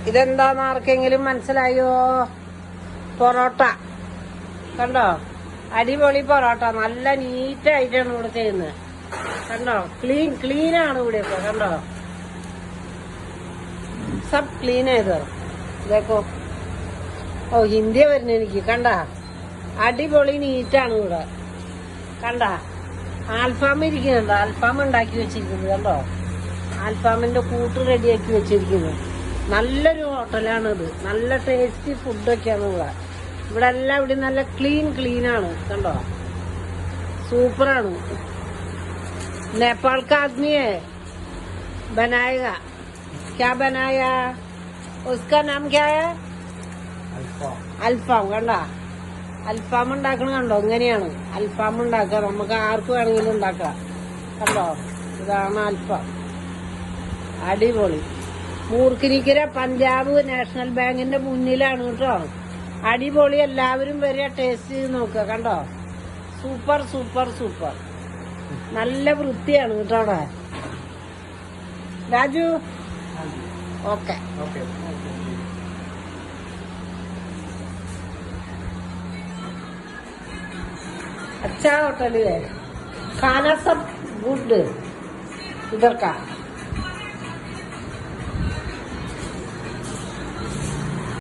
ഇതെന്താന്ന് ആർക്കെങ്കിലും മനസ്സിലായോ? പൊറോട്ട കണ്ടോ, അടിപൊളി പൊറോട്ട. നല്ല നീറ്റായിട്ടാണ് ഇവിടെ ചെയ്യുന്നത്. കണ്ടോ, ക്ലീനാണ് ഇവിടെ ഒക്കെ. കണ്ടോ, സബ് ക്ലീൻ ചെയ്തോ. ഇതേക്കോ, ഓ ഹിന്ദിയ വരുന്ന എനിക്ക്. കണ്ട, അടിപൊളി നീറ്റാണ് ഇവിടെ. കണ്ട, ആൽഫാം ഇരിക്കുന്നുണ്ടോ? ആൽഫാം ഉണ്ടാക്കി വെച്ചിരിക്കുന്നത് കണ്ടോ, ആൽഫാമിന്റെ കൂട്ട് റെഡിയാക്കി വെച്ചിരിക്കുന്നത്. നല്ലൊരു ഹോട്ടലാണിത്. നല്ല ടേസ്റ്റി ഫുഡൊക്കെയാണ് ഇവിടെ എല്ലാം. ഇവിടെ നല്ല ക്ലീനാണ്. കണ്ടോ, സൂപ്പറാണ്. नेपाल का आदमी है, बनाएगा। क्या बनाया? उसका नाम क्या है? അൽഫാം. കണ്ട, അൽഫാം ഉണ്ടാക്കണ കണ്ടോ, ഇങ്ങനെയാണ് അൽഫാം ഉണ്ടാക്കുക. നമുക്ക് ആർക്ക് വേണമെങ്കിലും ഉണ്ടാക്കാം. കണ്ടോ, ഇതാണ് അൽഫാം. അടിപൊളി. മൂർക്കിനിക്കര പഞ്ചാബ് നാഷണൽ ബാങ്കിന്റെ മുന്നിലാണ് കേട്ടോ. അടിപൊളി. എല്ലാവരും വരിക, ടേസ്റ്റ് ചെയ്ത് നോക്കുക. കണ്ടോ, സൂപ്പർ സൂപ്പർ സൂപ്പർ. നല്ല വൃത്തിയാണ് കേട്ടോ അവിടെ. രാജു, ഓക്കെ. अच्छा होटल है, खाना सब गुड इधर का।